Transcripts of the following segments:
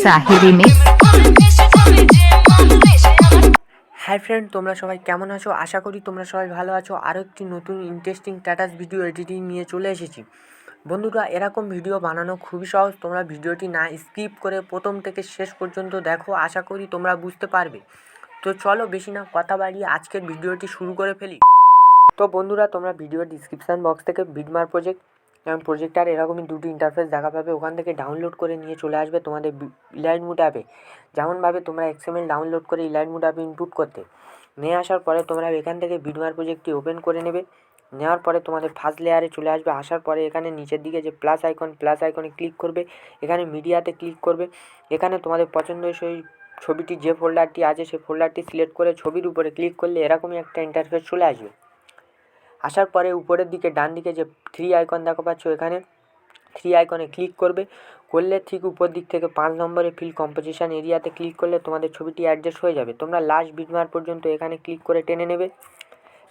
Sahil Remix। Hi friend, তোমরা সবাই কেমন আছো? আশা করি তোমরা সবাই ভালো আছো। আরও একটি নতুন ইন্টারেস্টিং স্ট্যাটাস ভিডিও এডিটিং নিয়ে চলে এসেছি। বন্ধুরা, এরকম ভিডিও বানানো খুবই সহজ। তোমরা ভিডিওটি না স্কিপ করে প্রথম থেকে শেষ পর্যন্ত দেখো, আশা করি তোমরা বুঝতে পারবে। তো চলো বেশি না কথা বাড়িয়ে আজকের ভিডিওটি শুরু করে ফেলি। তো বন্ধুরা, তোমরা ভিডিওর ডিসক্রিপশান বক্স থেকে বিডমার প্রজেক্ট এবং প্রজেক্টার এরকমই দুটি ইন্টারফেস দেখা পাবে। ওখান থেকে ডাউনলোড করে নিয়ে চলে আসবে তোমাদের ইলাইটমোড অ্যাপে। যেমনভাবে তোমরা এক্সএমএল ডাউনলোড করে ইলাইটমোড অ্যাপে ইনপুট করতে নিয়ে আসার পরে তোমরা এখান থেকে বিডমার প্রজেক্টটি ওপেন করে নেবে। নেওয়ার পরে তোমাদের ফার্স্ট লেয়ারে চলে আসবে। আসার পরে এখানে নিচের দিকে যে প্লাস আইকনে ক্লিক করবে। এখানে মিডিয়াতে ক্লিক করবে। এখানে তোমাদের পছন্দসই ছবিটি যে ফোল্ডারটি আছে সেই ফোল্ডারটি সিলেক্ট করে ছবির উপরে ক্লিক করলে এরকমই একটা ইন্টারফেস চলে আসবে। আসার পরে উপরের দিকে ডান দিকে যে থ্রি আইকন দেখা পাচ্ছ, এখানে থ্রি আইকনে ক্লিক করবে। করলে ঠিক উপর দিক থেকে 5 নম্বরে ফিল কম্পোজিশন এরিয়াতে ক্লিক করলে তোমাদের ছবিটি অ্যাডজাস্ট হয়ে যাবে। তোমরা লাস্ট বিটমার্ক পর্যন্ত এখানে ক্লিক করে টেনে নেবে।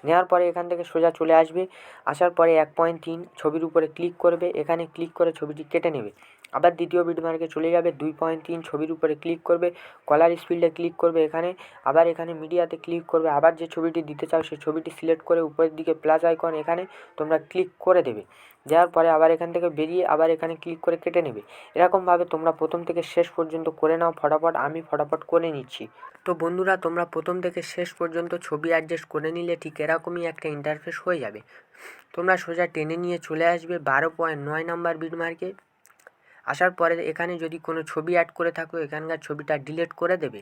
নেওয়ার পরে এখান থেকে সোজা চলে আসবে। আসার পরে 1.3 ছবির উপরে ক্লিক করবে। এখানে ক্লিক করে ছবিটি কেটে নেবে। আবার দ্বিতীয় বিটমার্কে চলে যাবে। 2.3 ছবির উপরে ক্লিক করবে। কলার স্পিডে ক্লিক করবে। এখানে মিডিয়াতে ক্লিক করবে। আবার যে ছবিটি দিতে চাও সেই ছবিটি সিলেক্ট করে উপরের দিকে প্লাস আইকন এখানে তোমরা ক্লিক করে দেবে। দেওয়ার পরে আবার এখান থেকে বেরিয়ে আবার এখানে ক্লিক করে কেটে নেবে। এরকমভাবে তোমরা প্রথম থেকে শেষ পর্যন্ত করে নাও ফটাফট। আমি ফটাফট করে নিচ্ছি। তো বন্ধুরা, তোমরা প্রথম থেকে শেষ পর্যন্ত ছবি অ্যাডজাস্ট করে নিলে ঠিক এরকমই একটা ইন্টারফেস হয়ে যাবে। তোমরা সোজা টেনে নিয়ে চলে আসবে 12.9 নাম্বার বিটমার্কে। আসার পরে এখানে যদি কোনো ছবি অ্যাড করে থাকো এখানকার ছবিটা ডিলিট করে দেবে।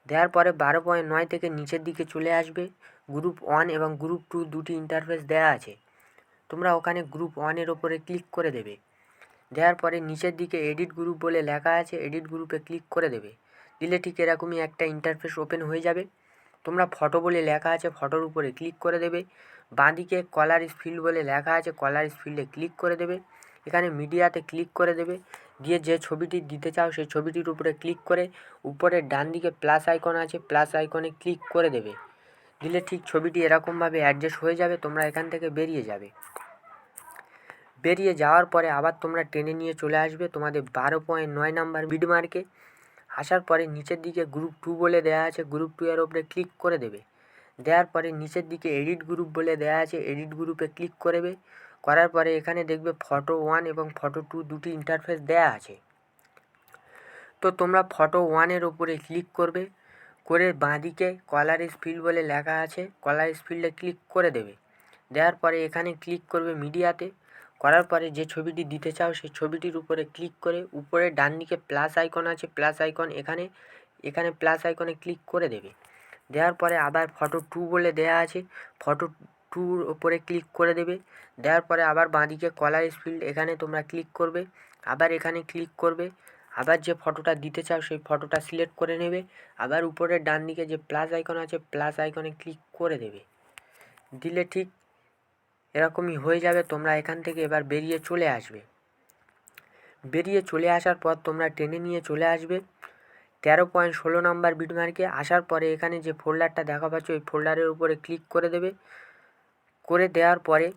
দেওয়ার পরে 12.9 থেকে নিচের দিকে চলে আসবে। গ্রুপ 1 এবং গ্রুপ 2 দুটি ইন্টারফেস দেওয়া আছে। তোমরা ওখানে গ্রুপ 1-এর ওপরে ক্লিক করে দেবে। দেওয়ার পরে নিচের দিকে এডিট গ্রুপ বলে লেখা আছে, এডিট গ্রুপে ক্লিক করে দেবে। দিলে ঠিক এরকমই একটা ইন্টারফেস ওপেন হয়ে যাবে। তোমরা ফটো বলে লেখা আছে, ফটোর উপরে ক্লিক করে দেবে। বাঁদিকে কলার ফিল্ড বলে লেখা আছে, কলার ফিল্ডে ক্লিক করে দেবে। এখানে মিডিয়াতে ক্লিক করে দেবে। দিয়ে যে ছবিটি দিতে চাও সেই ছবিটির উপরে ক্লিক করে উপরে ডান দিকে প্লাস আইকন আছে, প্লাস আইকনে ক্লিক করে দেবে। দিলে ঠিক ছবিটি এরকমভাবে অ্যাডজাস্ট হয়ে যাবে। তোমরা এখান থেকে বেরিয়ে যাবে। বেরিয়ে যাওয়ার পরে আবার তোমরা টেনে নিয়ে চলে আসবে তোমাদের 12.9 নাম্বার বিটমার্কে। আসার পরে নিচের দিকে গ্রুপ 2 বলে দেওয়া আছে, গ্রুপ 2-এর ওপরে ক্লিক করে দেবে। দেওয়ার পরে নিচের দিকে এডিট গ্রুপ বলে দেওয়া আছে, এডিট গ্রুপে ক্লিক করবে। করার পরে এখানে দেখবে ফটো 1 এবং ফটো 2 দুটি ইন্টারফেস দেওয়া আছে। তো তোমরা ফটো 1-এর ওপরে ক্লিক করবে। করে বাঁদিকে কলার ফিল্ড বলে লেখা আছে, কলার ফিল্ডে ক্লিক করে দেবে। দেওয়ার পরে এখানে ক্লিক করবে মিডিয়াতে। করার পরে যে ছবিটি দিতে চাও সেই ছবিটির উপরে ক্লিক করে উপরে ডান দিকে প্লাস আইকন আছে, প্লাস আইকন এখানে প্লাস আইকনে ক্লিক করে দেবে। দেওয়ার পরে আবার ফটো 2 বলে দেওয়া আছে, ফটো 2-র ওপরে ক্লিক করে দেবে। দেওয়ার পরে আবার বাঁদিকে কলার ফিল্ড এখানে তোমরা ক্লিক করবে। আবার এখানে ক্লিক করবে। আবার যে ফটোটা দিতে চাও সেই ফটোটা সিলেক্ট করে নেবে। আবার উপরের ডান দিকে যে প্লাস আইকন আছে প্লাস আইকনে ক্লিক করে দেবে। দিলে ঠিক এরকমই হয়ে যাবে। তোমরা এখান থেকে এবার বেরিয়ে চলে আসবে। বেরিয়ে চলে আসার পর তোমরা টেনে নিয়ে চলে আসবে 13.16 নাম্বার বিটমার্কে। আসার পরে এখানে যে ফোল্ডারটা দেখা পাচ্ছ এই ফোল্ডারের উপরে ক্লিক করে দেবে। করে দেওয়ার পরে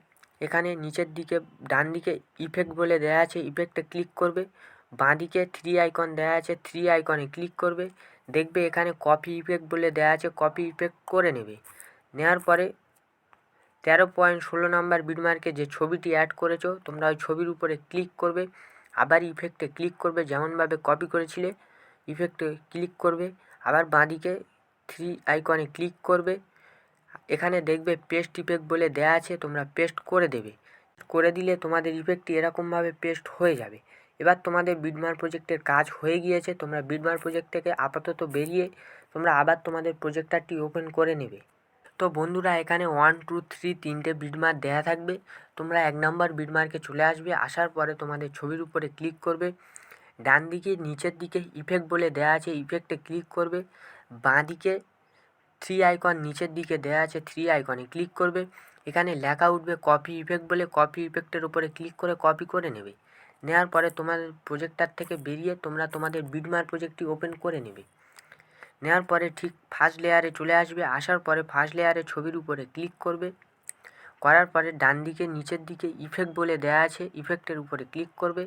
এখানে নিচের দিকে ডান দিকে ইফেক্ট বলে দেওয়া আছে, ইফেক্টে ক্লিক করবে। বাঁদিকে থ্রি আইকন দেওয়া আছে, থ্রি আইকনে ক্লিক করবে। দেখবে এখানে কপি ইফেক্ট বলে দেওয়া আছে, কপি ইফেক্ট করে নেবে। নেওয়ার পরে 13.16 নাম্বার বিটমার্কে যে ছবিটি অ্যাড করেছো তোমরা ওই ছবির উপরে ক্লিক করবে। আবার ইফেক্টে ক্লিক করবে, যেমনভাবে কপি করেছিলে ইফেক্টে ক্লিক করবে। আবার বাঁদিকে থ্রি আইকনে ক্লিক করবে। এখানে দেখবে পেস্ট ইফেক্ট বলে দেওয়া আছে, তোমরা পেস্ট করে দেবে। করে দিলে তোমাদের ইফেক্টটি এরকমভাবে পেস্ট হয়ে যাবে। এবার তোমাদের বিডমার প্রজেক্টের কাজ হয়ে গিয়েছে। তোমরা বিডমার প্রজেক্ট থেকে আপাতত বেরিয়ে তোমরা আবার তোমাদের প্রজেক্টারটি ওপেন করে নেবে। তো বন্ধুরা, এখানে 1 2 3 তিনটে বিটমার্ক দেওয়া থাকবে। তোমরা 1 নম্বর বিটমার্কে চলে আসবে। আসার পরে তোমাদের ছবির উপরে ক্লিক করবে। ডান দিকে নিচের দিকে ইফেক্ট বলে দেওয়া আছে, ইফেক্টে ক্লিক করবে। বাঁদিকে থ্রি আইকন নিচের দিকে দেওয়া আছে, থ্রি আইকনে ক্লিক করবে। এখানে লেখা উঠবে কপি ইফেক্ট বলে, কপি ইফেক্টের উপরে ক্লিক করে কপি করে নেবে। নেওয়ার পরে তোমাদের প্রজেক্টার থেকে বেরিয়ে তোমরা তোমাদের বিটমার্ক প্রজেক্টটি ওপেন করে নেবে। নেওয়ার পরে ঠিক ফার্স্ট লেয়ারে চলে আসবে। আসার পরে ফার্স্ট লেয়ারে ছবির উপরে ক্লিক করবে। করার পরে ডান দিকে নিচের দিকে ইফেক্ট বলে দেওয়া আছে, ইফেক্টের উপরে ক্লিক করবে।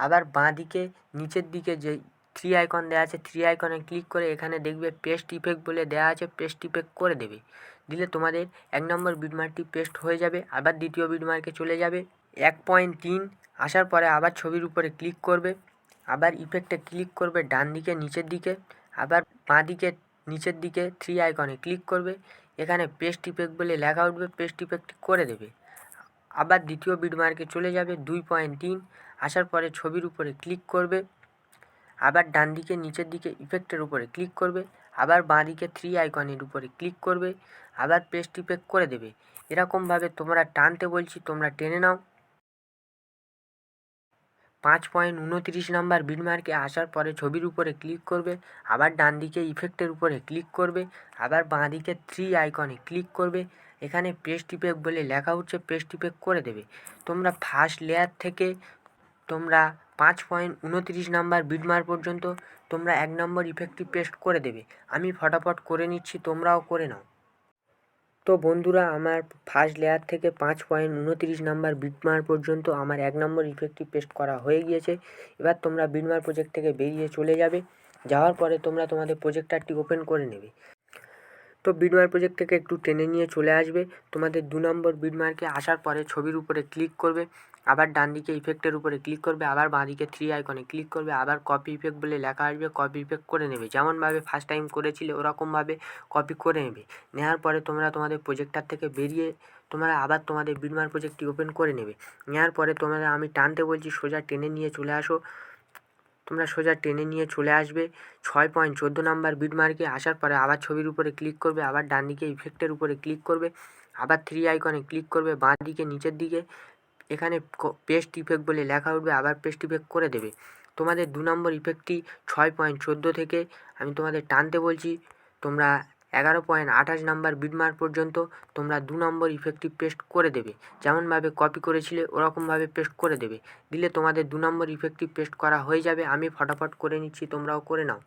আবার বাঁ দিকে নিচের দিকে যে থ্রি আইকন দেওয়া আছে, থ্রি আইকনে ক্লিক করে এখানে দেখবে পেস্ট ইফেক্ট বলে দেওয়া আছে, পেস্ট ইফেক্ট করে দেবে। দিলে তোমাদের 1 নম্বর বিটমার্কটি পেস্ট হয়ে যাবে। আবার দ্বিতীয় বিটমার্কে চলে যাবে, 1.3 আসার পরে আবার ছবির উপরে ক্লিক করবে, আবার ইফেক্টে ক্লিক করবে ডান দিকে নিচের দিকে, আবার বাঁ দিকে নিচের দিকে থ্রি আইকনে ক্লিক করবে, এখানে পেস্ট ইফেক্ট বলে লেখা উঠবে, পেস্ট ইফেক্ট করে দেবে। আবার দ্বিতীয় বিটমার্কে চলে যাবে, 2.3 আসার পরে ছবির উপরে ক্লিক করবে, আবার ডান দিকে নিচের দিকে ইফেক্টের উপরে ক্লিক করবে, আবার বাঁ দিকে থ্রি আইকনের উপরে ক্লিক করবে, আবার পেস্ট ইফেক্ট করে দেবে। এরকমভাবে তোমরা টানতে বলছি, তোমরা টেনে নাও। 5.29 নাম্বার বিটমার্কে আসার পরে ছবির উপরে ক্লিক করবে, আবার ডান দিকে ইফেক্টের উপরে ক্লিক করবে, আবার বাঁ দিকে থ্রি আইকনে ক্লিক করবে, এখানে পেস্ট ইফেক্ট বলে লেখা উঠছে, পেস্ট ইফেক্ট করে দেবে। তোমরা ফার্স্ট লেয়ার থেকে তোমরা 5.29 নাম্বার বিটমার্ক পর্যন্ত তোমরা 1 নম্বর ইফেক্টটি পেস্ট করে দেবে। আমি ফটাফট করে নিচ্ছি, তোমরাও করে নাও। তো বন্ধুরা, আমার ফার্স্ট লেয়ার থেকে 5.29 নাম্বার বিটমার্ক পর্যন্ত আমার 1 নম্বর ইফেক্টটি পেস্ট করা হয়ে গিয়েছে। এবার তোমরা বিটমার্ক প্রজেক্ট থেকে বেরিয়ে চলে যাবে। যাওয়ার পরে তোমরা তোমাদের প্রজেক্টারটি ওপেন করে নেবে। তো বিটমার্ক প্রজেক্ট থেকে একটু টেনে নিয়ে চলে আসবে। তোমাদের 2 নম্বর বিটমার্কে আসার পরে ছবির উপরে ক্লিক করবে, আবার ডান দিকে ইফেক্টের উপরে ক্লিক করবে, আবার বাঁ দিকে থ্রি আইকনে ক্লিক করবে, আবার কপি ইফেক্ট বলে লেখা আসবে, কপি ইফেক্ট করে নেবে। যেমনভাবে ফার্স্ট টাইম করেছিলে ওরকমভাবে কপি করে নেবে। নেওয়ার পরে তোমরা তোমাদের প্রজেক্টার থেকে বেরিয়ে তোমরা আবার তোমাদের বিটমার্ক প্রজেক্টটি ওপেন করে নেবে। নেওয়ার পরে তোমরা, আমি টানতে বলছি, সোজা টেনে নিয়ে চলে আসো। তোমরা সোজা টেনে নিয়ে চলে আসবে 6.14 নাম্বার বিটমার্কে আসার পরে আবার ছবির উপরে ক্লিক করবে, আবার ডান দিকে ইফেক্টের উপরে ক্লিক করবে, আবার থ্রি আইকনে ক্লিক করবে, বাঁ দিকে নিচের দিকে এখানে পেস্ট ইফেক্ট বলে লেখা উঠবে, আবার পেস্ট ইফেক্ট করে দেবে। তোমাদের 2 নম্বর ইফেক্টটি 6.14 থেকে আমি তোমাদের টানতে বলছি, তোমরা 11.28 নাম্বার বিটমার্ক পর্যন্ত তোমরা 2 নম্বর ইফেক্টটি পেস্ট করে দেবে। যেমনভাবে কপি করেছিলে ওরকমভাবে পেস্ট করে দেবে। দিলে তোমাদের 2 নম্বর ইফেক্টটি পেস্ট করা হয়ে যাবে। আমি ফটাফট করে নিচ্ছি, তোমরাও করে নাও।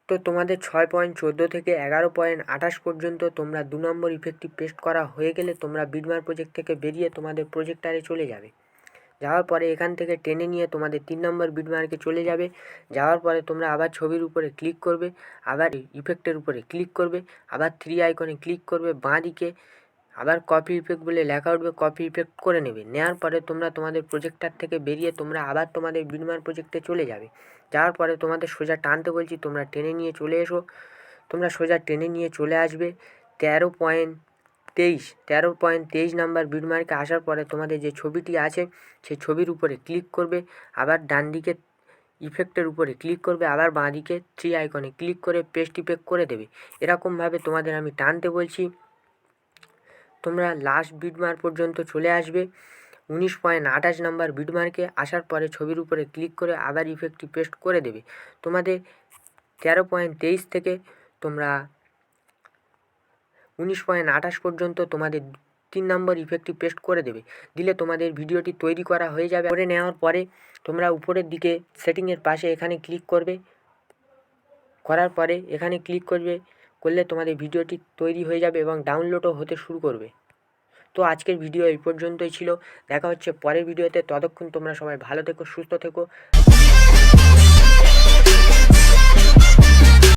তো তোমাদের 6.14 থেকে 11.28 পর্যন্ত তোমরা 2 নম্বর ইফেক্টটি পেস্ট করা হয়ে গেলে তোমরা বিটমার্ক প্রজেক্ট থেকে বেরিয়ে তোমাদের প্রজেক্টারে চলে যাবে। যাওয়ার পরে এখান থেকে টেনে নিয়ে তোমাদের 3 নম্বর বিটমার্কে চলে যাবে। যাওয়ার পরে তোমরা আবার ছবির উপরে ক্লিক করবে, আবার ইফেক্টের উপরে ক্লিক করবে, আবার থ্রি আইকনে ক্লিক করবে, বাঁ দিকে আবার কপি ইফেক্ট বলে লেখা উঠবে, কপি ইফেক্ট করে নেবে। নেওয়ার পরে তোমরা তোমাদের প্রজেক্টার থেকে বেরিয়ে তোমরা আবার তোমাদের বিটমার্ক প্রজেক্টে চলে যাবে। যাওয়ার পরে তোমাদের সোজা টানতে বলছি, তোমরা টেনে নিয়ে চলে এসো। তোমরা সোজা টেনে নিয়ে চলে আসবে 13.23 নাম্বার বিটমার্কে আসার পরে তোমাদের যে ছবিটি আছে সেই ছবির উপরে ক্লিক করবে, আবার ডান দিকে ইফেক্টের উপরে ক্লিক করবে, আবার বাঁ দিকে থ্রি আইকনে ক্লিক করে পেস্ট ইফেক্ট করে দেবে। এরকমভাবে তোমাদের আমি টানতে বলছি, তোমরা লাস্ট বিটমার্ক পর্যন্ত চলে আসবে। 19.28 নাম্বার বিটমার্কে আসার পরে ছবির উপরে ক্লিক করে আবার ইফেক্টটি পেস্ট করে দেবে। তোমাদের 13.23 থেকে তোমরা 19.28 পর্যন্ত তোমাদের 3 নম্বর ইফেক্টটি পেস্ট করে দেবে। দিলে তোমাদের ভিডিওটি তৈরি করা হয়ে যাবে। করে নেওয়ার পরে তোমরা উপরের দিকে সেটিংয়ের পাশে এখানে ক্লিক করবে, করার পরে এখানে ক্লিক করলে তোমাদের ভিডিওটি তৈরি হয়ে যাবে এবং ডাউনলোডও হতে শুরু করবে। তো আজকের ভিডিও এই পর্যন্তই ছিল। দেখা হচ্ছে পরের ভিডিওতে। ততক্ষণ তোমরা সবাই ভালো থেকো, সুস্থ থেকো।